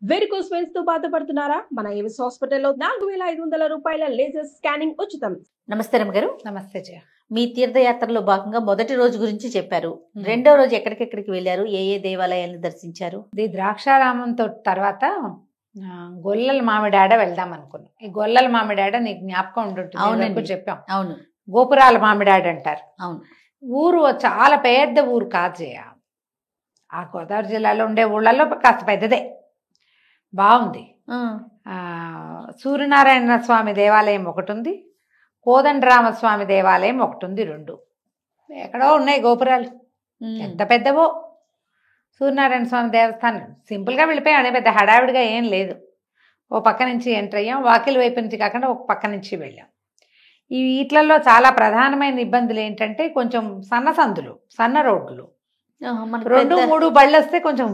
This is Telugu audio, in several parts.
వెరికోస్ వెయిన్స్ తో బాధపడుతున్నారా? మన ఏవిస్ హాస్పిటల్లో 4500 రూపాయల లేజర్ స్కానింగ్ ఉచితం. నమస్తే రమగారు. నమస్తే జయ. మీ తీర్థయాత్రలో భాగంగా మొదటి రోజు గురించి చెప్పారు. రెండో రోజు ఎక్కడికెక్కడికి వెళ్ళారు? ఏ ఏ దేవాలయాలను దర్శించారు? ఇది ద్రాక్షారామంతో తర్వాత గొల్లల మామిడాడ వెళ్దాం అనుకున్నాం. ఈ గొల్లల మామిడాడ నీకు జ్ఞాపకం ఉంటుంటుంది. అవునండి, చెప్పాం. అవును, గోపురాల మామిడాడ అంటారు. అవును. ఊరు చాలా పెద్ద ఊరు కాదు జయ. ఆ గోదావరి జిల్లాలో ఉండే ఊళ్ళల్లో కాస్త పెద్దదే, బాగుంది. సూర్యనారాయణ స్వామి దేవాలయం ఒకటి ఉంది, కోదండరామస్వామి దేవాలయం ఒకటి ఉంది. రెండు ఎక్కడో ఉన్నాయి గోపురాలు, ఎంత పెద్దవో. సూర్యనారాయణ స్వామి దేవస్థానం సింపుల్గా వెళ్ళిపోయాం, అనే పెద్ద హడావిడిగా ఏం లేదు. ఓ పక్క నుంచి ఎంటర్ అయ్యాం, వాకిలి వైపు నుంచి కాకుండా ఒక పక్క నుంచి వెళ్ళాం. ఈ వీటిలలో చాలా ప్రధానమైన ఇబ్బందులు ఏంటంటే కొంచెం సన్న సందులు, సన్న రోడ్లు, 2-3 బళ్ళు వస్తే కొంచెం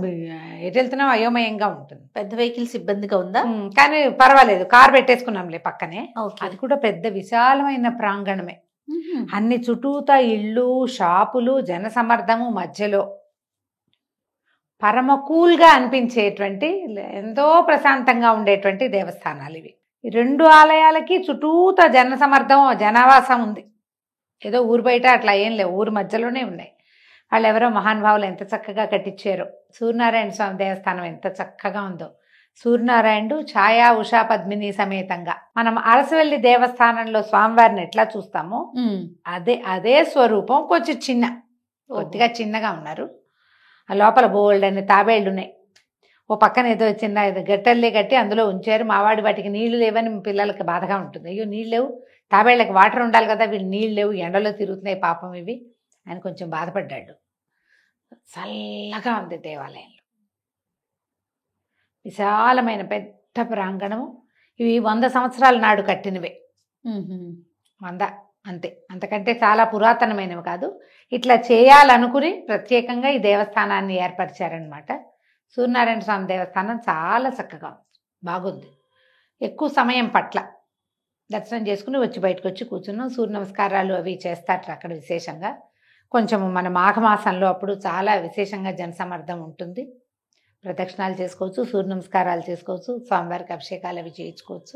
ఎటు వెళ్తున్నాం అయోమయంగా ఉంటుంది. పెద్ద వెహికల్స్ ఇబ్బందిగా ఉందా? కానీ పర్వాలేదు, కార్ పెట్టేసుకున్నాంలే పక్కనే. అది కూడా పెద్ద విశాలమైన ప్రాంగణమే, అన్ని చుట్టూతా ఇళ్ళు, షాపులు, జనసమర్థము మధ్యలో. పరమ కూల్గా అనిపించేటువంటి, ఎంతో ప్రశాంతంగా ఉండేటువంటి దేవస్థానాలు ఇవి. ఈ 2 ఆలయాలకి చుట్టూతా జనసమర్థం, జనావాసం ఉంది. ఏదో ఊరు బయట అట్లా ఏం లేవు, ఊరు మధ్యలోనే ఉన్నాయి. వాళ్ళు ఎవరో మహానుభావులు ఎంత చక్కగా కట్టించారో. సూర్యనారాయణ స్వామి దేవస్థానం ఎంత చక్కగా ఉందో. సూర్యనారాయణుడు ఛాయా ఉషా పద్మిని సమేతంగా. మనం అరసవెల్లి దేవస్థానంలో స్వామివారిని ఎట్లా చూస్తామో అదే స్వరూపం, కొంచెం కొద్దిగా చిన్నగా ఉన్నారు. ఆ లోపల బోల్డ్ అనే తాబేళ్లు ఉన్నాయి. ఓ పక్కన ఏదో చిన్న గట్టెల్లే కట్టి అందులో ఉంచారు. మావాడి వాటికి నీళ్లు లేవని పిల్లలకి బాధగా ఉంటుంది. అయ్యో నీళ్ళు లేవు, తాబేళ్ళకి వాటర్ ఉండాలి కదా, వీళ్ళు నీళ్ళు లేవు, ఎండలో తిరుగుతున్నాయి పాపం ఇవి అని కొంచెం బాధపడ్డాడు. చల్లగా ఉంది దేవాలయంలో, విశాలమైన పెద్ద ప్రాంగణము. ఇవి 100 సంవత్సరాల నాడు కట్టినవే. 100 అంతే, అంతకంటే చాలా పురాతనమైనవి కాదు. ఇట్లా చేయాలనుకుని ప్రత్యేకంగా ఈ దేవస్థానాన్ని ఏర్పరిచారనమాట. సూర్యనారాయణ స్వామి దేవస్థానం చాలా చక్కగా ఉంది, బాగుంది. ఎక్కువ సమయం పట్ల దర్శనం చేసుకుని వచ్చి బయటకు వచ్చి కూర్చున్నాం. సూర్య నమస్కారాలు అవి చేస్తారు అక్కడ విశేషంగా. కొంచెం మన మాఘమాసంలో అప్పుడు చాలా విశేషంగా జనసమర్థం ఉంటుంది. ప్రదక్షిణాలు చేసుకోవచ్చు, సూర్య నమస్కారాలు చేసుకోవచ్చు, స్వామివారికి అభిషేకాలు అవి చేయించుకోవచ్చు,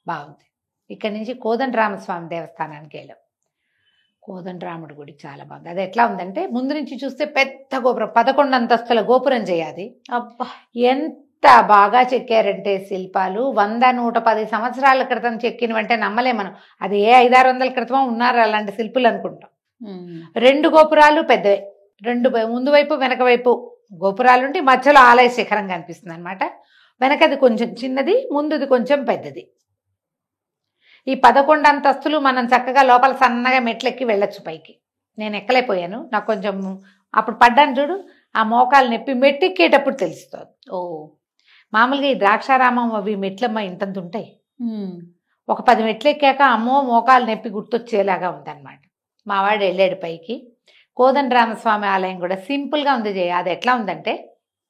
బాగుంది. ఇక్కడి నుంచి కోదండరామస్వామి దేవస్థానానికి వెళ్ళాం. కోదండరాముడి గుడి చాలా బాగుంది. అది ఎట్లా ఉందంటే ముందు నుంచి చూస్తే పెద్ద గోపురం, 11 అంతస్తుల గోపురం చేయాలి. అబ్బా, ఎంత బాగా చెక్కారంటే శిల్పాలు. 100-110 సంవత్సరాల క్రితం చెక్కినవంటే నమ్మలే మనం. అది ఏ 500-600 క్రితం ఉన్నారు అలాంటి శిల్పులు అనుకుంటాం. 2 గోపురాలు పెద్దవే, 2 ముందు వైపు వెనక వైపు గోపురాలుంటే మధ్యలో ఆలయ శిఖరం కనిపిస్తుంది అనమాట. వెనకది కొంచెం చిన్నది, ముందుది కొంచెం పెద్దది. ఈ 11 అంతస్తులు మనం చక్కగా లోపల సన్నగా మెట్లెక్కి వెళ్ళొచ్చు పైకి. నేను ఎక్కలేకపోయాను, నాకు కొంచెం అప్పుడు పడ్డాను చూడు, ఆ మోకాలు నొప్పి మెట్టెక్కేటప్పుడు తెలుస్తుంది. మామూలుగా ఈ ద్రాక్షారామం అవి మెట్లమ్మ ఇంతంత ఉంటాయి. ఒక 10 మెట్లు ఎక్కాక అమ్మో మోకాలు నొప్పి గుర్తొచ్చేలాగా ఉందన్నమాట. మావాడు వెళ్ళాడు పైకి. కోదండరామస్వామి ఆలయం కూడా సింపుల్గా ఉంది జయ. అది ఎట్లా ఉందంటే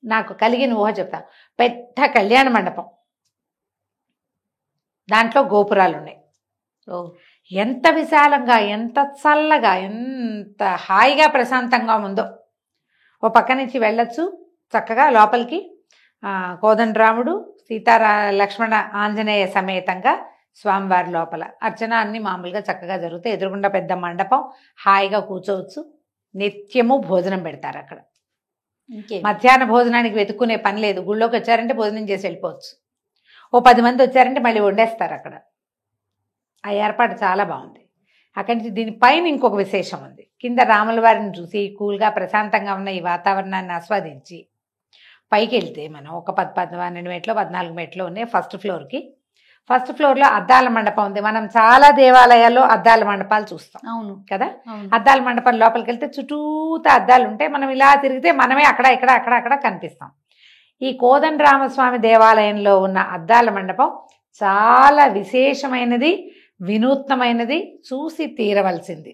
నాకు కలిగిన ఊహ చెప్తా. పెద్ద కళ్యాణ మండపం, దాంట్లో గోపురాలు ఉన్నాయి. ఎంత విశాలంగా, ఎంత చల్లగా, ఎంత హాయిగా ప్రశాంతంగా ఉందో. ఓ పక్క నుంచి వెళ్ళొచ్చు చక్కగా లోపలికి. కోదండరాముడు, లక్ష్మణ ఆంజనేయ సమేతంగా స్వామివారి లోపల అర్చన అన్ని మామూలుగా చక్కగా జరుగుతాయి. ఎదురుగుండా పెద్ద మండపం, హాయిగా కూర్చోవచ్చు. నిత్యము భోజనం పెడతారు అక్కడ. మధ్యాహ్న భోజనానికి వెతుక్కునే పని లేదు. గుళ్ళోకి వచ్చారంటే భోజనం చేసి వెళ్ళిపోవచ్చు. ఓ 10 మంది వచ్చారంటే మళ్ళీ వండేస్తారు అక్కడ. ఆ ఏర్పాటు చాలా బాగుంది. అక్కడి నుంచి దీనిపైన ఇంకొక విశేషం ఉంది. కింద రాముల వారిని చూసి కూల్గా ప్రశాంతంగా ఉన్న ఈ వాతావరణాన్ని ఆస్వాదించి పైకి వెళ్తే మనం ఒక 12 మెట్లు 14 మెట్లు ఉన్నాయి ఫస్ట్ ఫ్లోర్కి. ఫస్ట్ ఫ్లోర్లో అద్దాల మండపం ఉంది. మనం చాలా దేవాలయాల్లో అద్దాల మండపాలు చూస్తాం, అవును కదా. అద్దాల మండపం లోపలికి వెళ్తే చుట్టూతా అద్దాలు ఉంటాయి. మనం ఇలా తిరిగితే మనమే అక్కడ కనిపిస్తాం. ఈ కోదండరామస్వామి దేవాలయంలో ఉన్న అద్దాల మండపం చాలా విశేషమైనది, వినూత్నమైనది, చూసి తీరవలసింది.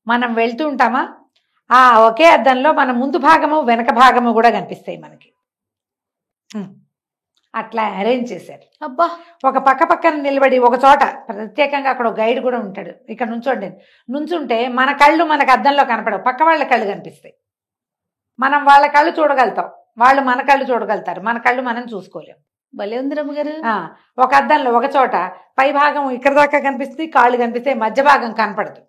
మనం వెళ్తూ ఉంటామా, ఆ ఒకే అద్దంలో మన ముందు భాగము వెనక భాగము కూడా కనిపిస్తాయి మనకి. అట్లా అరేంజ్ చేశారు. అబ్బా, ఒక పక్కన నిలబడి ఒక చోట ప్రత్యేకంగా అక్కడ ఒక గైడ్ కూడా ఉంటాడు. ఇక్కడ నుంచుంటే మన కళ్ళు మనకు అద్దంలో కనపడవు, పక్క వాళ్ళ కళ్ళు కనిపిస్తాయి. మనం వాళ్ళ కళ్ళు చూడగలుగుతాం, వాళ్ళు మన కళ్ళు చూడగలుగుతారు, మన కళ్ళు మనం చూసుకోలేం. భలే ఉంది రమ్మగారు. ఒక అద్దంలో ఒక చోట పై భాగం ఇక్కడ దాకా కనిపిస్తుంది, కాళ్ళు కనిపిస్తే మధ్య భాగం కనపడదు.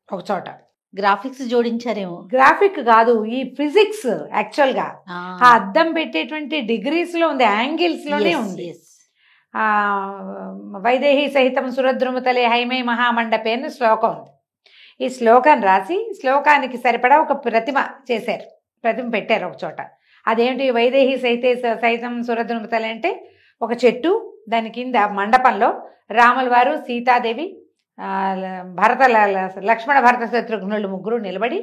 ఒక చోట గ్రాఫిక్స్ జోడించారేమో. గ్రాఫిక్ కాదు, ఈ ఫిజిక్స్ యాక్చువల్ గా ఆ అద్దం పెట్టేటువంటి డిగ్రీస్ లో ఉంది, యాంగిల్స్ లోనే ఉంది. వైదేహి సహితం సురద్రుమతలే హైమే మహామండపే అని శ్లోకం ఉంది. ఈ శ్లోకం రాసి శ్లోకానికి సరిపడా ఒక ప్రతిమ చేశారు, ప్రతిమ పెట్టారు ఒక చోట. అదేంటి వైదేహి సహితం సురద్రుమతలే అంటే ఒక చెట్టు, దాని కింద మండపంలో రాముల వారు, సీతాదేవి, లక్ష్మణ భరత శత్రుఘ్నులు ముగ్గురు నిలబడి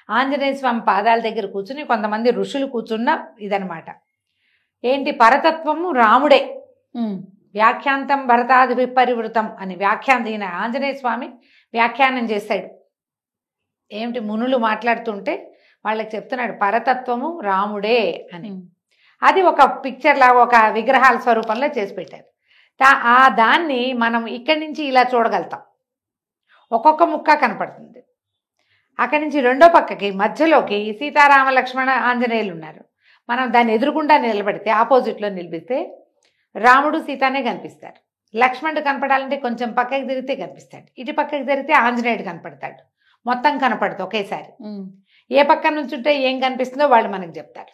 ఆంజనేయ స్వామి పాదాల దగ్గర కూర్చుని కొంతమంది ఋషులు కూర్చున్న ఇదనమాట. ఏంటి పరతత్వము రాముడే, వ్యాఖ్యాంతం భరతాది విపరివృతం అని ఈయన ఆంజనేయ స్వామి వ్యాఖ్యానం చేశాడు. ఏమిటి మునులు మాట్లాడుతుంటే వాళ్ళకి చెప్తున్నాడు పరతత్వము రాముడే అని. అది ఒక పిక్చర్ లాగా ఒక విగ్రహాల స్వరూపంలో చేసి పెట్టారు. దాన్ని మనం ఇక్కడి నుంచి ఇలా చూడగలుగుతాం, ఒక్కొక్క ముక్క కనపడుతుంది. అక్కడి నుంచి రెండో పక్కకి మధ్యలోకి సీతారామ లక్ష్మణ ఆంజనేయులు ఉన్నారు. మనం దాన్ని ఎదురుగుండా నిలబడితే ఆపోజిట్లో నిలిపిస్తే రాముడు సీతానే కనిపిస్తారు. లక్ష్మణుడు కనపడాలంటే కొంచెం పక్కకి తిరిగితే కనిపిస్తాడు, ఇటు పక్కకి తిరిగితే ఆంజనేయుడు కనపడతాడు. మొత్తం కనపడదు ఒకేసారి. ఏ పక్క నుంచి ఉంటే ఏం కనిపిస్తుందో వాళ్ళు మనకు చెప్తారు.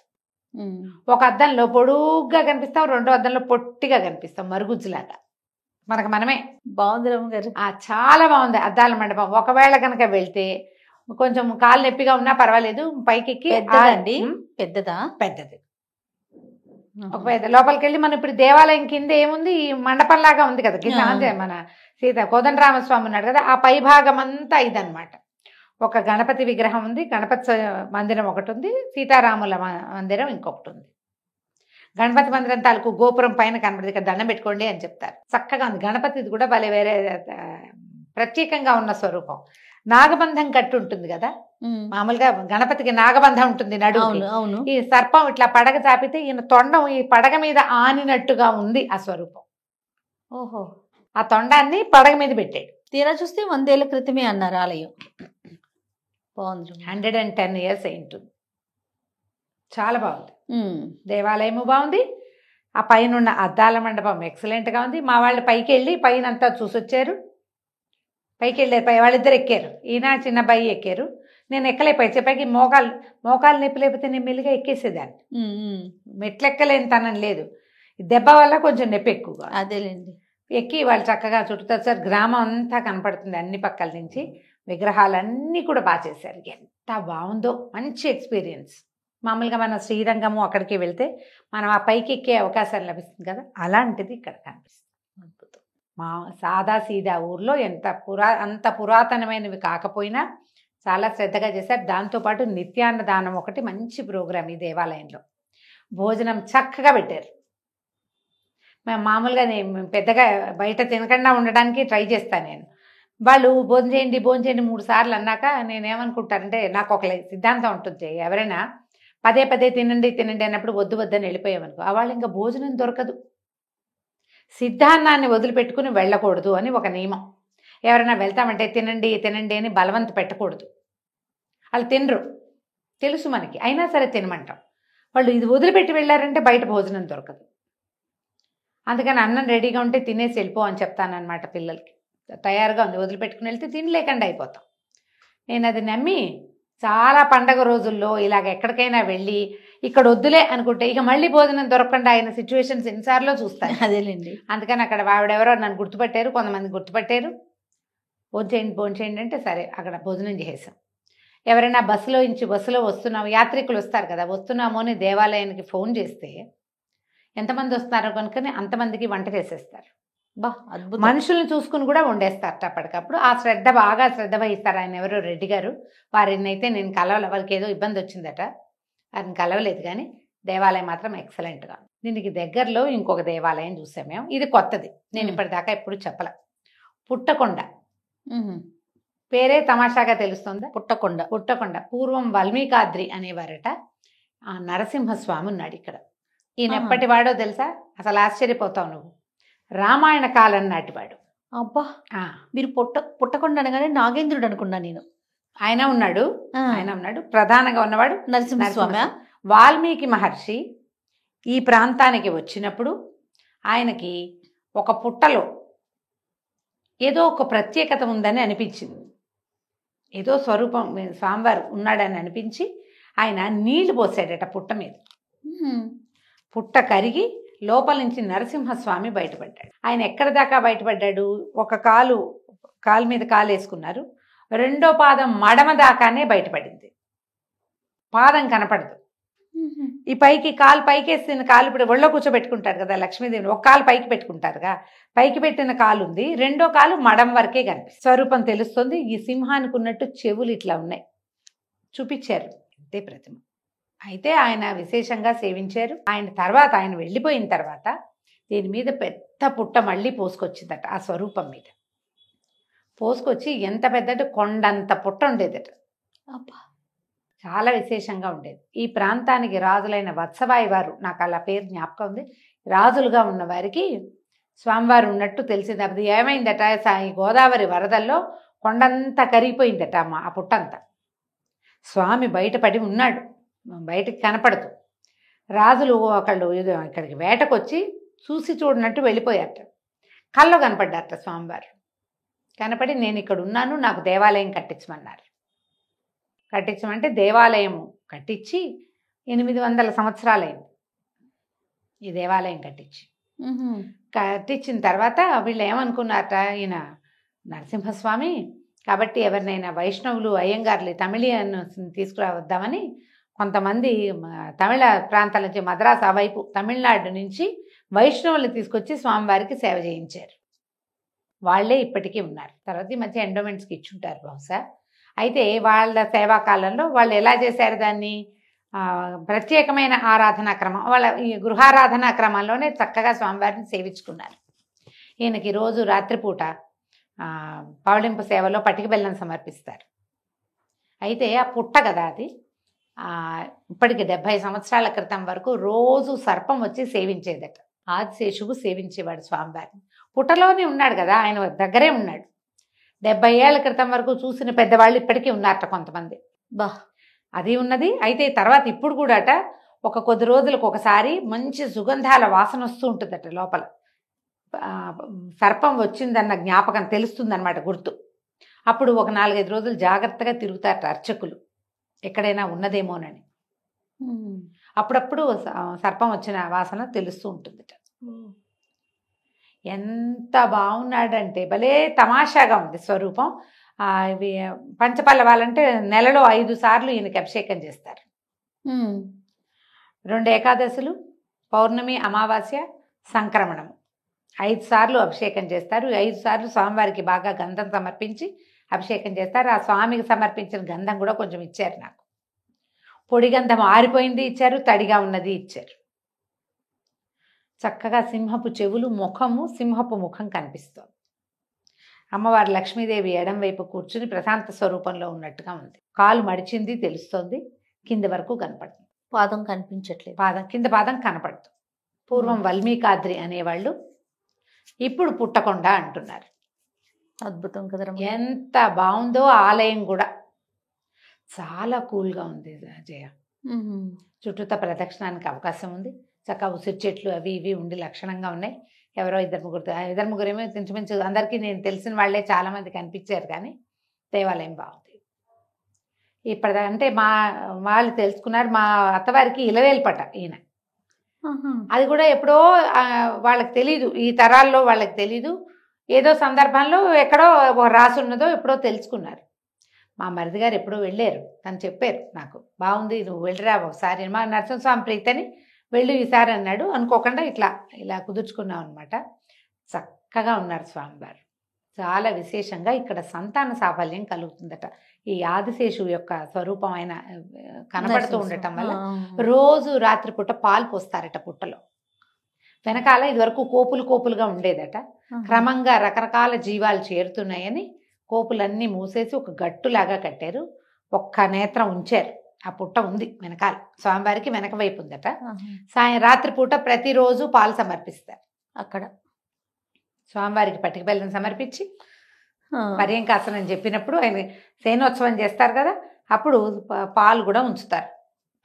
ఒక అద్దంలో పొడుగ్గా కనిపిస్తాం, రెండో అద్దంలో పొట్టిగా కనిపిస్తాం, మరుగుజ్జులాగా. మనకు మనమే. బాగుంది రమ్మగారు. చాలా బాగుంది అద్దాల మండపం. ఒకవేళ కనుక వెళ్తే కొంచెం కాలు నొప్పిగా ఉన్నా పర్వాలేదు, పైకి ఎక్కి పెద్దదా పెద్దది ఒక పెద్ద లోపలికి వెళ్ళి మనం ఇప్పుడు దేవాలయం కింద ఏముంది, ఈ మండపం లాగా ఉంది కదా కింద, మన కోదండరామస్వామి ఉన్నాడు కదా, ఆ పై భాగం అంతా ఇదనమాట. ఒక గణపతి విగ్రహం ఉంది, గణపతి మందిరం ఒకటి ఉంది, సీతారాముల మందిరం ఇంకొకటి ఉంది. గణపతి మందిరం తాలూకు గోపురం పైన కనబడి ఇక్కడ దండం పెట్టుకోండి అని చెప్తారు. చక్కగా ఉంది. గణపతిది కూడా భలే వేరే ప్రత్యేకంగా ఉన్న స్వరూపం. నాగబంధం కట్టు ఉంటుంది కదా, మామూలుగా గణపతికి నాగబంధం ఉంటుంది నడుము. ఈ సర్పం ఇట్లా పడగ చాపితే ఈయన తొండం ఈ పడగ మీద ఆనినట్టుగా ఉంది ఆ స్వరూపం. ఓహో, ఆ తొండాన్ని పడగ మీద పెట్టాడు. తీరా చూస్తే 100 ఏళ్ల క్రితమే అన్నారు ఆలయం. బాగుంది. 110 years అయింటుంది. చాలా బాగుంది. దేవాలయము బాగుంది. ఆ పైన ఉన్న అద్దాల మండపం ఎక్సలెంట్గా ఉంది. మా వాళ్ళు పైకి వెళ్ళి పైన అంతా చూసొచ్చారు. పైకి వెళ్ళారు, వాళ్ళిద్దరు ఎక్కారు, ఈయన చిన్న అబ్బాయి ఎక్కారు. నేను ఎక్కలేకపోయి పైకి మోకాలు నొప్పి లేకపోతే నేను మెల్లిగా ఎక్కేసేదాన్ని. మెట్లు ఎక్కలేని తనం లేదు, దెబ్బ వల్ల కొంచెం నొప్పి ఎక్కువగా. అదేలేండి. ఎక్కి వాళ్ళు చక్కగా చుట్టుతారు సార్. గ్రామం అంతా కనపడుతుంది అన్ని పక్కల నుంచి. విగ్రహాలన్నీ కూడా బాగా చేశారు. ఎంత బాగుందో, మంచి ఎక్స్పీరియన్స్. మామూలుగా మన శ్రీరంగము అక్కడికి వెళ్తే మనం ఆ పైకి ఎక్కే అవకాశం లభిస్తుంది కదా, అలాంటిది ఇక్కడ కనిపిస్తుంది. అద్భుతం. మా సాదా సీదా ఊర్లో అంత పురాతనమైనవి కాకపోయినా చాలా శ్రద్ధగా చేశారు. దాంతోపాటు నిత్యాన్నదానం ఒకటి మంచి ప్రోగ్రాం ఈ దేవాలయంలో. భోజనం చక్కగా పెట్టారు. మేము మామూలుగా పెద్దగా బయట తినకుండా ఉండడానికి ట్రై చేస్తాను నేను. వాళ్ళు భోజనం చేయండి 3 సార్లు అన్నాక నేనేమనుకుంటానంటే, నాకు ఒక సిద్ధాంతం ఉంటుంది, ఎవరైనా పదే తినండి అన్నప్పుడు వద్దు వద్దని వెళ్ళిపోయామనుకో, వాళ్ళు ఇంకా భోజనం దొరకదు. సిద్ధాన్నాన్ని వదిలిపెట్టుకుని వెళ్ళకూడదు అని ఒక నియమం. ఎవరైనా వెళ్తామంటే తినండి అని బలవంత పెట్టకూడదు. వాళ్ళు తినరు, తెలుసు మనకి, అయినా సరే తినమంటాం. వాళ్ళు ఇది వదిలిపెట్టి వెళ్ళారంటే బయట భోజనం దొరకదు. అందుకని అన్నం రెడీగా ఉంటే తినేసి వెళ్ళిపో అని చెప్తానన్నమాట పిల్లలకి. తయారుగా ఉంది, వదిలిపెట్టుకుని వెళ్తే తినలేకుండా అయిపోతాం. నేను అది నమ్మి చాలా పండగ రోజుల్లో ఇలాగ ఎక్కడికైనా వెళ్ళి ఇక్కడ వద్దులే అనుకుంటే ఇక మళ్ళీ భోజనం దొరకకుండా అయిన సిచ్యువేషన్స్ ఎన్నిసార్లు చూస్తాను. అదేలేండి. అందుకని అక్కడ ఆవిడెవరో నన్ను గుర్తుపట్టారు, కొంతమంది గుర్తుపట్టారు. భోంచేయండి అంటే సరే అక్కడ భోజనం చేసాం. ఎవరైనా బస్సులో వస్తున్నాము, యాత్రికులు వస్తారు కదా, వస్తున్నాము అని దేవాలయానికి ఫోన్ చేస్తే ఎంతమంది వస్తున్నారో కనుకని అంతమందికి వంట చేసేస్తారు. అద్భుతం. మనుషులను చూసుకుని కూడా వండేస్తారు అప్పటికప్పుడు. ఆ బాగా శ్రద్ధ వహిస్తారు. ఆయన ఎవరో రెడ్డి గారు, వారినైతే నేను వాళ్ళకి ఏదో ఇబ్బంది వచ్చిందట, వారిని కలవలేదు. కానీ దేవాలయం మాత్రం ఎక్సలెంట్గా. దీనికి దగ్గరలో ఇంకొక దేవాలయం చూసాం మేము. ఇది కొత్తది, నేను ఇప్పటిదాకా ఎప్పుడు చెప్పలే. పుట్టకొండ పేరే తమాషాగా తెలుస్తుందా? పుట్టకొండ పూర్వం వాల్మీకాద్రి అనేవారట. ఆ నరసింహస్వామి ఉన్నాడు ఇక్కడ. ఈయన ఎప్పటి వాడో తెలుసా? అసలు ఆశ్చర్యపోతావు నువ్వు. రామాయణ కాలం నాటివాడు. అబ్బా, మీరు పుట్టకొండ అనగానే నాగేంద్రుడు అనుకున్నా నేను. ఆయన ఉన్నాడు ప్రధానంగా ఉన్నవాడు నరసింహస్వామి. వాల్మీకి మహర్షి ఈ ప్రాంతానికి వచ్చినప్పుడు ఆయనకి ఒక పుట్టలో ఏదో ఒక ప్రత్యేకత ఉందని అనిపించింది. ఏదో స్వరూపం స్వామివారు ఉన్నాడని అనిపించి ఆయన నీళ్లు పోసాడట పుట్ట మీద. పుట్ట కరిగి లోపల నుంచి నరసింహస్వామి బయటపడ్డాడు. ఆయన ఎక్కడి దాకా బయటపడ్డాడు? ఒక కాలు మీద కాలు వేసుకున్నారు, రెండో పాదం మడమ దాకానే బయటపడింది. పాదం కనపడదు. ఈ పైకి కాలు పైకేసిన కాలు ఇప్పుడు ఒళ్ళో కూర్చోబెట్టుకుంటారు కదా లక్ష్మీదేవిని, ఒక కాలు పైకి పెట్టుకుంటారుగా, పైకి పెట్టిన కాలు ఉంది, రెండో కాలు మడం వరకే కనిపిస్తుంది. స్వరూపం తెలుస్తుంది. ఈ సింహానికి ఉన్నట్టు చెవులు ఇట్లా ఉన్నాయి, చూపించారు. అంతే ప్రతిమ. అయితే ఆయన విశేషంగా సేవించారు. ఆయన వెళ్ళిపోయిన తర్వాత దీని మీద పెద్ద పుట్ట మళ్ళీ పోసుకొచ్చిందట. ఆ స్వరూపం మీద పోసుకొచ్చి ఎంత పెద్దట, కొండంత పుట్ట ఉండేదట. చాలా విశేషంగా ఉండేది. ఈ ప్రాంతానికి రాజులైన వత్సవాయి వారు, నాకు అలా పేరు జ్ఞాపకం ఉంది, రాజులుగా ఉన్న వారికి స్వామివారు ఉన్నట్టు తెలిసింది. అది ఏమైందట, ఈ గోదావరి వరదల్లో కొండంతా కరిగిపోయిందట ఆ పుట్టంతా. స్వామి బయటపడి ఉన్నాడు, బయటకు కనపడదు. రాజులు ఒకళ్ళు ఇక్కడికి వేటకొచ్చి చూసి చూడనట్టు వెళ్ళిపోయారట. కల్లో కనపడ్డారట స్వామివారు. కనపడి నేను ఇక్కడ ఉన్నాను, నాకు దేవాలయం కట్టించమన్నారు. కట్టించమంటే దేవాలయం కట్టించి 800 సంవత్సరాలైంది ఈ దేవాలయం కట్టించిన తర్వాత వీళ్ళు ఏమనుకున్నారట, ఈయన నరసింహస్వామి కాబట్టి ఎవరినైనా వైష్ణవులు అయ్యంగార్లు తమిళియన్ తీసుకురావద్దామని కొంతమంది తమిళ ప్రాంతాల నుంచి, మద్రాసు ఆ వైపు తమిళనాడు నుంచి వైష్ణవులు తీసుకొచ్చి స్వామివారికి సేవ చేయించారు. వాళ్ళే ఇప్పటికీ ఉన్నారు. తర్వాత ఈ మధ్య ఎండోమెంట్స్కి ఇచ్చుంటారు బహుశా. అయితే వాళ్ళ సేవా కాలంలో వాళ్ళు ఎలా చేశారు దాన్ని, ప్రత్యేకమైన ఆరాధనా క్రమం, వాళ్ళ ఈ గృహారాధనా క్రమంలోనే చక్కగా స్వామివారిని సేవించుకున్నారు. ఈయనకి రోజు రాత్రిపూట పవళింపు సేవలో పటిక బెల్లం సమర్పిస్తారు. అయితే ఆ పుట్ట కదా అది, ఇప్పటికి 70 సంవత్సరాల క్రితం వరకు రోజు సర్పం వచ్చి సేవించేదట. ఆదిశేషువు సేవించేవాడు స్వామివారిని. పుట్టలోనే ఉన్నాడు కదా, ఆయన దగ్గరే ఉన్నాడు. 70 ఏళ్ల క్రితం వరకు చూసిన పెద్దవాళ్ళు ఇప్పటికీ ఉన్నారట కొంతమంది. అది ఉన్నది. అయితే తర్వాత ఇప్పుడు కూడా ఒక కొద్ది రోజులకు ఒకసారి మంచి సుగంధాల వాసన వస్తూ ఉంటుందట లోపల. సర్పం వచ్చిందన్న జ్ఞాపకం తెలుస్తుందన్నమాట, గుర్తు. అప్పుడు ఒక 4-5 రోజులు జాగ్రత్తగా తిరుగుతారట అర్చకులు, ఎక్కడైనా ఉన్నదేమోనని. అప్పుడప్పుడు సర్పం వచ్చిన వాసన తెలుస్తూ ఉంటుందట. ఎంత బాగున్నాడంటే భలే తమాషాగా ఉంది స్వరూపం. ఇవి పంచపల్లవాలంటే నెలలో 5 సార్లు ఈయనకి అభిషేకం చేస్తారు. 2 ఏకాదశులు, పౌర్ణమి, అమావాస్య, సంక్రమణము 5 సార్లు అభిషేకం చేస్తారు. 5 సార్లు స్వామివారికి బాగా గంధం సమర్పించి అభిషేకం చేస్తారు. ఆ స్వామికి సమర్పించిన గంధం కూడా కొంచెం ఇచ్చారు నాకు. పొడి గంధం ఆరిపోయింది ఇచ్చారు, తడిగా ఉన్నది ఇచ్చారు. చక్కగా సింహపు చెవులు, ముఖము సింహపు ముఖం కనిపిస్తోంది. అమ్మవారు లక్ష్మీదేవి ఎడం వైపు కూర్చుని ప్రశాంత స్వరూపంలో ఉన్నట్టుగా ఉంది. కాలు మడిచింది తెలుస్తోంది, కింద వరకు కనపడుతుంది. పాదం కనిపించట్లేదు, కింద పాదం కనపడుతుంది. పూర్వం వల్మీకాద్రి అనేవాళ్ళు, ఇప్పుడు పుట్టకొండ అంటున్నారు. అద్భుతం కదా, ఎంత బాగుందో ఆలయం కూడా. చాలా కూల్గా ఉంది జయ. చుట్టూతా ప్రదక్షిణానికి అవకాశం ఉంది. చక్కగా ఉసిరి చెట్లు అవి ఇవి ఉండి లక్షణంగా ఉన్నాయి. ఎవరో 2-3 ఏమో ఇంచుమించు అందరికీ నేను తెలిసిన వాళ్ళే చాలామంది కనిపించారు. కానీ దేవాలయం బాగుంది. ఇప్పటిదంటే వాళ్ళు తెలుసుకున్నారు. మా అత్తవారికి ఇలవేల్పట ఈయన. అది కూడా ఎప్పుడో వాళ్ళకి తెలీదు, ఈ తరాల్లో వాళ్ళకి తెలీదు. ఏదో సందర్భంలో ఎక్కడో రాసి ఉన్నదో ఎప్పుడో తెలుసుకున్నారు. మా మరిది గారు ఎప్పుడో వెళ్ళారు, తను చెప్పారు నాకు, బాగుంది నువ్వు వెళ్ళిరా ఒకసారి, మా నరసింహస్వామి ప్రీతని వెళ్ళు ఈసారి అన్నాడు. అనుకోకుండా ఇలా కుదుర్చుకున్నాం అనమాట. చక్కగా ఉన్నారు స్వామివారు. చాలా విశేషంగా ఇక్కడ సంతాన సాఫల్యం కలుగుతుందట. ఈ ఆదిశేషువు యొక్క స్వరూపమైన కనబడుతూ ఉండటం వల్ల రోజు రాత్రిపూట పాలు పోస్తారట పుట్టలో. వెనకాల ఇదివరకు కోపులుగా ఉండేదట. క్రమంగా రకరకాల జీవాలు చేరుతున్నాయని కోపులన్నీ మూసేసి ఒక గట్టులాగా కట్టారు. ఒక్క నేత్రం ఉంచారు. ఆ పుట్ట ఉంది వెనకాల, స్వామివారికి వెనక వైపు ఉందట. రాత్రిపూట ప్రతిరోజు పాలు సమర్పిస్తారు అక్కడ. స్వామివారికి పటిక బెల్లం సమర్పించి పర్యంకాసనం చెప్పినప్పుడు ఆయన శయనోత్సవం చేస్తారు కదా, అప్పుడు పాలు కూడా ఉంచుతారు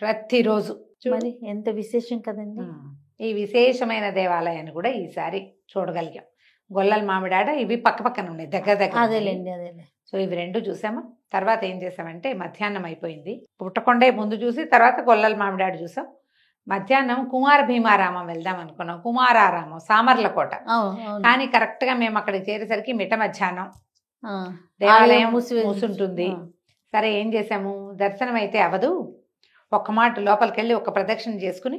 ప్రతిరోజు. చూడు. మరి ఎంత విశేషం కదండి. ఈ విశేషమైన దేవాలయాన్ని కూడా ఈసారి చూడగలిగాం. గొల్లల మామిడాడ ఇవి పక్క పక్కన ఉన్నాయి, దగ్గర దగ్గర ఉన్నాయి. అదేలేండి అదేలే. సో ఇవి రెండు చూసామా. తర్వాత ఏం చేసామంటే మధ్యాహ్నం అయిపోయింది, పుట్టకొండే ముందు చూసి తర్వాత గొల్లల మామిడాడు చూసాం. మధ్యాహ్నం కుమార భీమారామం వెళ్దాం అనుకున్నాం. కుమారారామం సామర్లకోట. అవును. కానీ కరెక్ట్ గా మేము అక్కడికి చేరేసరికి మిట్ట మధ్యాహ్నం ఆ. దేవాలయం ఆలయం మూసుంటుంది. ఆ. సరే ఏం చేసాము, దర్శనం అయితే అవదు, ఒక్క మాట లోపలికి వెళ్ళి ఒక ప్రదక్షిణ చేసుకుని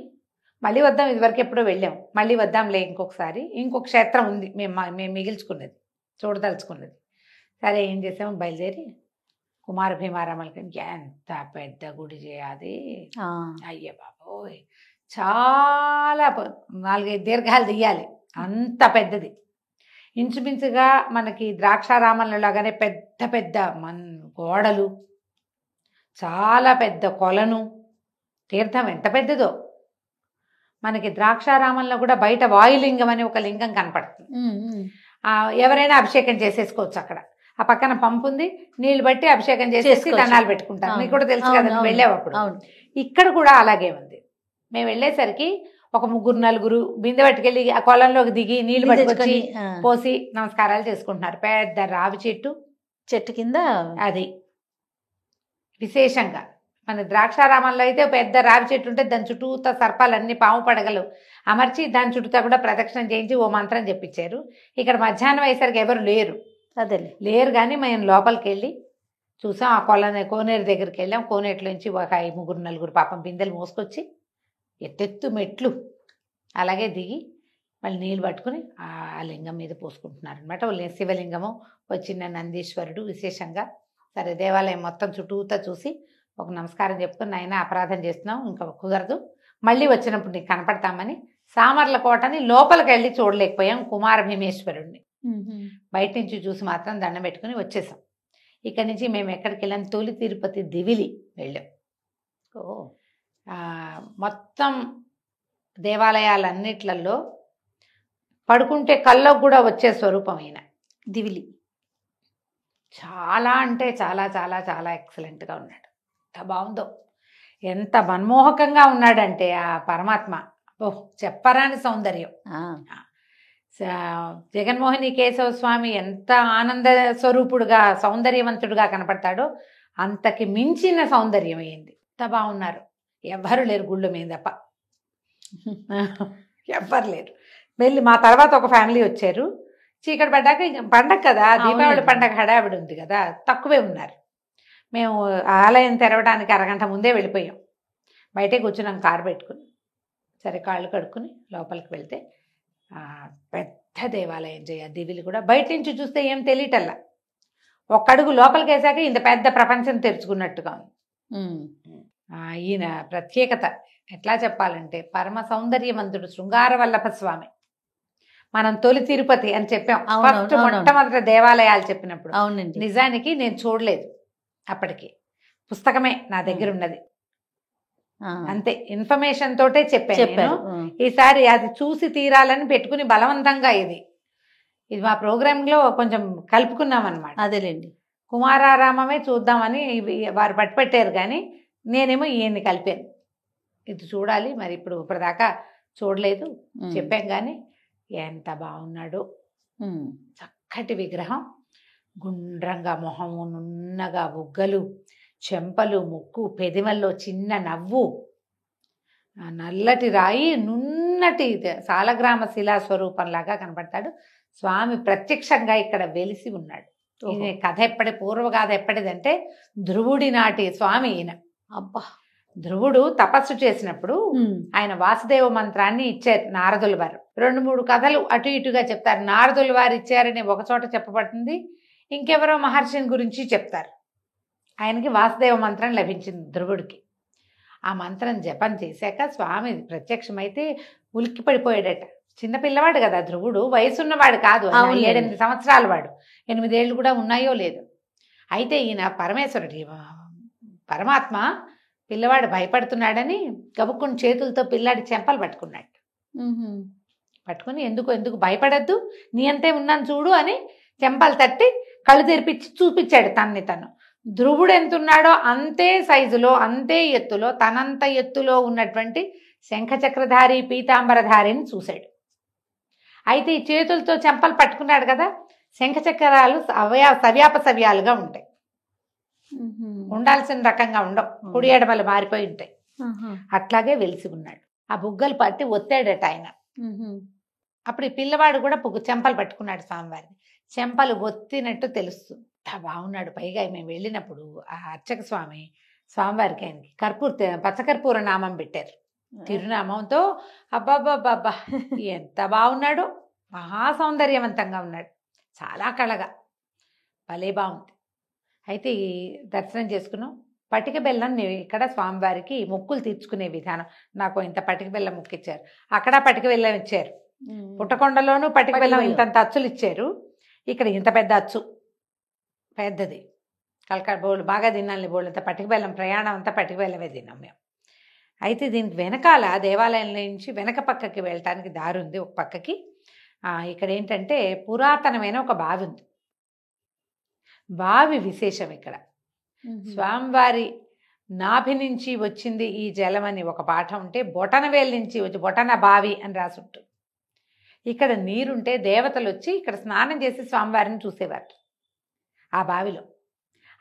మళ్ళీ వద్దాం. ఇదివరకు ఎప్పుడో వెళ్ళాం, మళ్ళీ వద్దాంలే ఇంకొకసారి. ఇంకొక క్షేత్రం ఉంది మేము మిగిల్చుకున్నది, చూడదలుచుకున్నది. సరే ఏం చేసాము, బయలుదేరి కుమార భీమారామలకి. ఎంత పెద్ద గుడి చేయాలి, అయ్య బాబోయ్, చాలా 4-5 దీర్ఘాలు తీయాలి, అంత పెద్దది. ఇంచుమించుగా మనకి ద్రాక్షారామంలో లాగానే పెద్ద పెద్ద గోడలు, చాలా పెద్ద కొలను, తీర్థం ఎంత పెద్దదో. మనకి ద్రాక్షారామంలో కూడా బయట వాయులింగం అని ఒక లింగం కనపడుతుంది. ఎవరైనా అభిషేకం చేసేసుకోవచ్చు అక్కడ. ఆ పక్కన పంపు ఉంది, నీళ్లు బట్టి అభిషేకం చేసేసి దండాలు పెట్టుకుంటారు. మీకు కూడా తెలుసు కదా, నువ్వు వెళ్ళేవప్పుడు. ఇక్కడ కూడా అలాగే ఉంది. మేము వెళ్ళేసరికి ఒక 3-4 బిందె పట్టుకెళ్ళి ఆ కొలంలోకి దిగి నీళ్లు పట్టుకొచ్చి పోసి నమస్కారాలు చేసుకుంటున్నారు. పెద్ద రావి చెట్టు కింద అది విశేషంగా. మన ద్రాక్షారామంలో అయితే పెద్ద రావి చెట్టు ఉంటే దాని చుట్టూతా సర్పాలన్నీ పాము పడగలు అమర్చి దాని చుట్టూతా కూడా ప్రదక్షిణం చేయించి ఓ మంత్రం చెప్పించారు. ఇక్కడ మధ్యాహ్నం అయ్యేసరికి ఎవరు లేరు కానీ మేము లోపలికి వెళ్ళి చూసాం. ఆ కోనేరు దగ్గరికి వెళ్ళాం. కోనేట్లోంచి ఒక 3-4 పాపం బిందెలు మోసుకొచ్చి ఎత్తెత్తు మెట్లు అలాగే దిగి మళ్ళీ నీళ్ళు పట్టుకుని ఆ లింగం మీద పోసుకుంటున్నారు అనమాట. శివలింగము, ఒక చిన్న నందీశ్వరుడు విశేషంగా. సరే దేవాలయం మొత్తం చుట్టూతా చూసి ఒక నమస్కారం చెప్పుకుని, నాయన అపరాధం చేస్తున్నాం, ఇంకా కుదరదు, మళ్ళీ వచ్చినప్పుడు నీకు కనపడతామని సామర్లకోటని లోపలికి వెళ్ళి చూడలేకపోయాం. కుమార భీమేశ్వరుడిని బయట నుంచి చూసి మాత్రం దండం పెట్టుకుని వచ్చేసాం. ఇక్కడి నుంచి మేము ఎక్కడికి వెళ్ళాం, తొలి తిరుపతి దివిలి వెళ్ళాం. మొత్తం దేవాలయాలన్నిట్లలో పడుకుంటే కల్లోకి కూడా వచ్చే స్వరూపం అయిన దివిలి. చాలా అంటే చాలా చాలా చాలా ఎక్సలెంట్గా ఉన్నాడు. ఎంత బాగుందో, ఎంత మన్మోహకంగా ఉన్నాడంటే ఆ పరమాత్మ. చెప్పరాని సౌందర్యం. జగన్మోహిని కేశవ స్వామి ఎంత ఆనంద స్వరూపుడుగా సౌందర్యవంతుడుగా కనపడతాడో అంతకి మించిన సౌందర్యం అయింది. ఎంత బాగున్నారు. ఎవ్వరు లేరు గుళ్ళు మీద తప్ప, ఎవ్వరు లేరు. వెళ్ళి మా తర్వాత ఒక ఫ్యామిలీ వచ్చారు. చీకటి పడ్డాక పండగ కదా, దీపావళి పండగ హడావిడి ఉంది కదా, తక్కువే ఉన్నారు. మేము ఆలయం తెరవడానికి అరగంట ముందే వెళ్ళిపోయాం. బయటే కూర్చున్నాం కారు పెట్టుకుని. సరే కాళ్ళు కడుక్కుని లోపలికి వెళ్తే పెద్ద దేవాలయం దివిలి కూడా బయట నుంచి చూస్తే ఏం తెలియటల్లా. ఒక్కడుగు లోపలికి వేసాక ఇంత పెద్ద ప్రపంచం తెరుచుకున్నట్టుగా ఉంది. ఈయన ప్రత్యేకత ఎట్లా చెప్పాలంటే పరమ సౌందర్యవంతుడు శృంగార వల్లభ స్వామి. మనం తొలి తిరుపతి అని చెప్పాం ఫస్ట్ మొట్టమొదటి దేవాలయాలు చెప్పినప్పుడు. అవునండి, నిజానికి నేను చూడలేదు అప్పటికి, పుస్తకమే నా దగ్గర ఉన్నది, అంతే ఇన్ఫర్మేషన్ తోటే చెప్పాను. ఈసారి అది చూసి తీరాలని పెట్టుకుని బలవంతంగా ఇది మా ప్రోగ్రామ్ లో కొంచెం కలుపుకున్నాం అనమాట. అదేలేండి, కుమారారామమే చూద్దామని వారు పట్టుపెట్టారు, కానీ నేనేమో ఈయన్ని కలిపాను. ఇది చూడాలి మరి, ఇప్పటిదాకా చూడలేదు చెప్పాం. కానీ ఎంత బాగున్నాడు, చక్కటి విగ్రహం, గుండ్రంగా మొహము, నున్నగా బుగ్గలు, చెంపలు, ముక్కు, పెదిమల్లో చిన్న నవ్వు, నల్లటి రాయి, నున్నటి సాలగ్రామ శిలా స్వరూపంలాగా కనపడతాడు స్వామి. ప్రత్యక్షంగా ఇక్కడ వెలిసి ఉన్నాడు. ఈ కథ పూర్వగాథ ఎప్పటిదంటే ధ్రువుడి నాటి స్వామి ఈయన. అబ్బా, ధ్రువుడు తపస్సు చేసినప్పుడు ఆయన వాసుదేవ మంత్రాన్ని ఇచ్చారు నారదుల వారు. 2-3 కథలు అటు ఇటుగా చెప్తారు. నారదుల వారు ఇచ్చారని ఒక చోట చెప్పబడుతుంది, ఇంకెవరో మహర్షిని గురించి చెప్తారు. ఆయనకి వాసుదేవ మంత్రం లభించింది ధ్రువుడికి. ఆ మంత్రం జపం చేశాక స్వామి ప్రత్యక్షమైతే ఉలిక్కి పడిపోయాడట. చిన్నపిల్లవాడు కదా ధ్రువుడు, వయసున్నవాడు కాదు, 7-8 సంవత్సరాల వాడు, 8 ఏళ్ళు కూడా ఉన్నాయో లేదు. అయితే ఈయన పరమేశ్వరుడు పరమాత్మ పిల్లవాడు భయపడుతున్నాడని గబుక్కుని చేతులతో పిల్లాడి చెంపలు పట్టుకున్నాడు. పట్టుకుని ఎందుకు భయపడద్దు, నీ అంతే ఉన్నాను చూడు అని చెంపలు తట్టి కళ్ళు తెరిపించి చూపించాడు తనని తను. ధ్రువుడు ఎంత ఉన్నాడో అంతే సైజులో అంతే ఎత్తులో తనంత ఎత్తులో ఉన్నటువంటి శంఖచక్రధారి పీతాంబరధారిని చూశాడు. అయితే ఈ చేతులతో చెంపలు పట్టుకున్నాడు కదా, శంఖచక్రాలు సవ్యాలుగా ఉంటాయి, ఉండాల్సిన రకంగా ఉండవు, కుడి ఎడమలు మారిపోయి ఉంటాయి. అట్లాగే వెలిసి ఉన్నాడు. ఆ బుగ్గలు పట్టి ఒత్తాడట ఆయన. అప్పుడు ఈ పిల్లవాడు కూడా చెంపలు పట్టుకున్నాడు స్వామివారిని. చెంపలు ఒత్తినట్టు తెలుస్తుంది. బాగున్నాడు. పైగా మేము వెళ్ళినప్పుడు ఆ అర్చక స్వామివారికి ఆయనకి పచ్చకర్పూర నామం పెట్టారు. తిరునామంతో అబ్బాబ్బాబ్బా ఎంత బాగున్నాడు, మహా సౌందర్యవంతంగా ఉన్నాడు, చాలా కళగా, భలే బాగుంది. అయితే ఈ దర్శనం చేసుకున్నాం. పటిక బెల్లం ఇక్కడ స్వామివారికి మొక్కులు తీర్చుకునే విధానం. నాకు ఇంత పటిక బెల్లం మొక్కు ఇచ్చారు, అక్కడ పటిక బెల్లం ఇచ్చారు. పుట్టకొండలోనూ పటిక బెల్లం ఇంతంత అచ్చులు ఇచ్చారు. ఇక్కడ ఇంత పెద్ద అచ్చు, పెద్దది. కలకడ బోళ్ళు బాగా తినాలి, బోళ్ళంత పటిక బెల్లం. ప్రయాణం అంతా పటిక బెల్లమే తిన్నాం మేము. అయితే దీనికి వెనకాల దేవాలయం నుంచి వెనక పక్కకి వెళ్ళటానికి దారి ఉంది. ఒక పక్కకి ఇక్కడ ఏంటంటే పురాతనమైన ఒక బావి ఉంది. బావి విశేషం ఇక్కడ. స్వామివారి నాభి నుంచి వచ్చింది ఈ జలం అని ఒక పాఠం ఉంటే, బొటనవేలు నుంచి వచ్చి బొటన బావి అని రాసి ఉంటుంది. ఇక్కడ నీరుంటే దేవతలు వచ్చి ఇక్కడ స్నానం చేసి స్వామివారిని చూసేవారు ఆ బావిలో.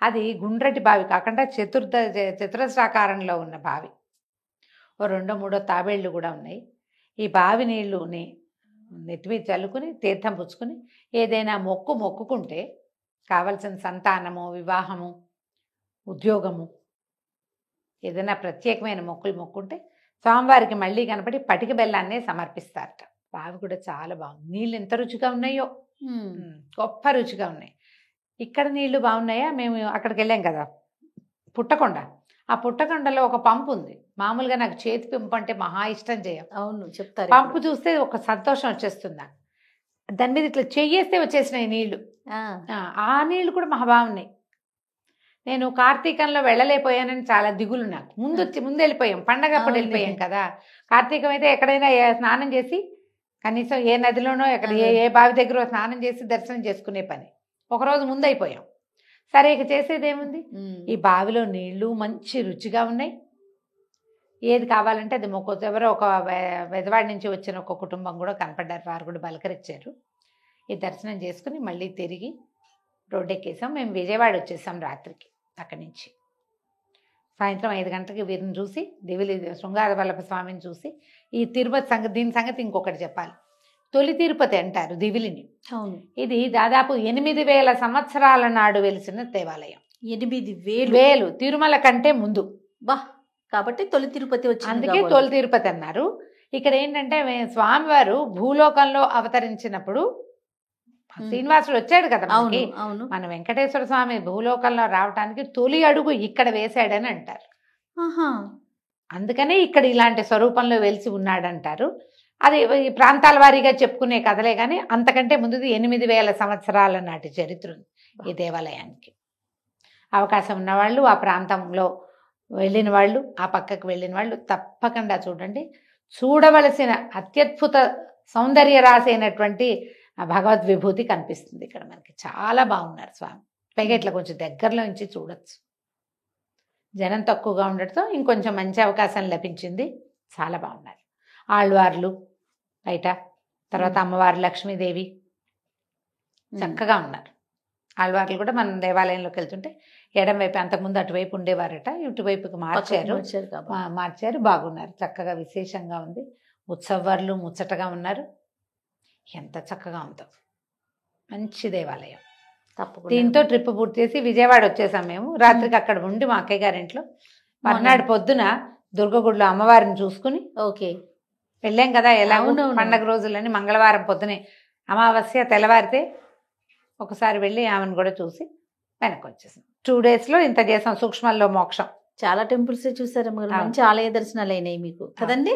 అది గుండ్రటి బావి కాకుండా చతురస్రాకారంలో ఉన్న బావి. ఓ 2-3 తాబేళ్లు కూడా ఉన్నాయి. ఈ బావి నీళ్లుని నెత్తిమీ చల్లుకుని తీర్థం పుచ్చుకుని ఏదైనా మొక్కుకుంటే కావలసిన సంతానము, వివాహము, ఉద్యోగము, ఏదైనా ప్రత్యేకమైన మొక్కుంటే స్వామివారికి మళ్ళీ కనపడి పటిక బెల్లాన్నే సమర్పిస్తారట. బావి కూడా చాలా బాగుంది. నీళ్ళు ఎంత రుచిగా ఉన్నాయో, గొప్ప రుచిగా ఉన్నాయి. ఇక్కడ నీళ్లు బాగున్నాయా? మేము అక్కడికి వెళ్ళాం కదా పుట్టకొండ. ఆ పుట్టకొండలో ఒక పంపు ఉంది. మామూలుగా నాకు చేతి పంపు అంటే మహా ఇష్టం చేయం. అవును చెప్తారు. పంపు చూస్తే ఒక సంతోషం వచ్చేస్తుంది. దాని మీద ఇట్లా చెయ్యేస్తే వచ్చేసినాయి నీళ్లు. ఆ నీళ్లు కూడా మహా బాగున్నాయి. నేను కార్తీకంలో వెళ్ళలేకపోయానని చాలా దిగులు నాకు. ముందు వెళ్ళిపోయాం, పండగ అప్పుడు వెళ్ళిపోయాం కదా. కార్తీకం అయితే ఎక్కడైనా స్నానం చేసి కనీసం ఏ నదిలోనో ఎక్కడ ఏ బావి దగ్గర స్నానం చేసి దర్శనం చేసుకునే పని. ఒకరోజు ముందు అయిపోయాం. సరే ఇక చేసేదేముంది, ఈ బావిలో నీళ్లు మంచి రుచిగా ఉన్నాయి. ఏది కావాలంటే అది ఎవరో ఒక వెదవాడి నుంచి వచ్చిన ఒక కుటుంబం కూడా కనపడ్డారు. వారు కూడా బలకరిచ్చారు. ఈ దర్శనం చేసుకుని మళ్ళీ తిరిగి రోడ్డు ఎక్కేసాం. మేము విజయవాడ వచ్చేసాం రాత్రికి. అక్కడి నుంచి సాయంత్రం 5 గంటలకి వీరిని చూసి దివిలి శృంగార వల్లభ స్వామిని చూసి ఈ తిరుపతి దీని సంగతి ఇంకొకటి చెప్పాలి. తొలి తిరుపతి అంటారు దివిలిని. అవును. ఇది దాదాపు 8,000 సంవత్సరాల నాడు వెలిసిన దేవాలయం. 8,000 తిరుమల కంటే ముందు. కాబట్టి తొలి తిరుపతి వచ్చింది, అందుకే తొలి తిరుపతి అన్నారు. ఇక్కడ ఏంటంటే స్వామివారు భూలోకంలో అవతరించినప్పుడు శ్రీనివాసుడు వచ్చాడు కదా మనకి. మన వెంకటేశ్వర స్వామి భూలోకంలో రావటానికి తొలి అడుగు ఇక్కడ వేశాడని అంటారు. అందుకనే ఇక్కడ ఇలాంటి స్వరూపంలో వెలిసి ఉన్నాడంటారు. అది ప్రాంతాల వారీగా చెప్పుకునే కథలే కానీ అంతకంటే ముందుది 8,000 సంవత్సరాల నాటి చరిత్ర ఉంది ఈ దేవాలయానికి. అవకాశం ఉన్నవాళ్ళు, ఆ ప్రాంతంలో వెళ్ళిన వాళ్ళు, ఆ పక్కకు వెళ్ళిన వాళ్ళు తప్పకుండా చూడండి. చూడవలసిన అత్యద్భుత సౌందర్య రాశి అయినటువంటి భగవద్ విభూతి కనిపిస్తుంది ఇక్కడ మనకి. చాలా బాగున్నారు స్వామి. పైగా ఇట్లా కొంచెం దగ్గరలో నుంచి చూడొచ్చు. జనం తక్కువగా ఉండటంతో ఇంకొంచెం మంచి అవకాశం లభించింది. చాలా బాగున్నారు. ఆళ్వార్లు బయట, తర్వాత అమ్మవారు లక్ష్మీదేవి చక్కగా ఉన్నారు. ఆళ్వార్లు కూడా మనం దేవాలయంలోకి వెళ్తుంటే ఎడం వైపు, అంతకుముందు అటువైపు ఉండేవారట, ఇటువైపుకి మార్చారు. బాగున్నారు, చక్కగా విశేషంగా ఉంది. ఉత్సవార్లు ముచ్చటగా ఉన్నారు. ఎంత చక్కగా ఉందో, మంచి దేవాలయం. దీంతో ట్రిప్ పూర్తి చేసి విజయవాడ వచ్చేసాం మేము. రాత్రికి అక్కడ ఉండి మా అక్కయ్య గారింట్లో మర్నాడు పొద్దున దుర్గగుడిలో అమ్మవారిని చూసుకుని వెళ్ళాం కదా. ఎలా పండగ రోజులని మంగళవారం పొద్దునే అమావాస్య తెల్లవారితే ఒకసారి వెళ్ళి ఆమెను కూడా చూసి వెనక్కి వచ్చేసాం. 2 daysలో ఇంత చేసాం. సూక్ష్మంలో మోక్షం. చాలా టెంపుల్స్ చూసారు, మంచి ఆలయ దర్శనాలు అయినాయి మీకు కదండి.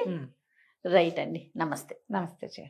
రైట్ అండి. నమస్తే. నమస్తే.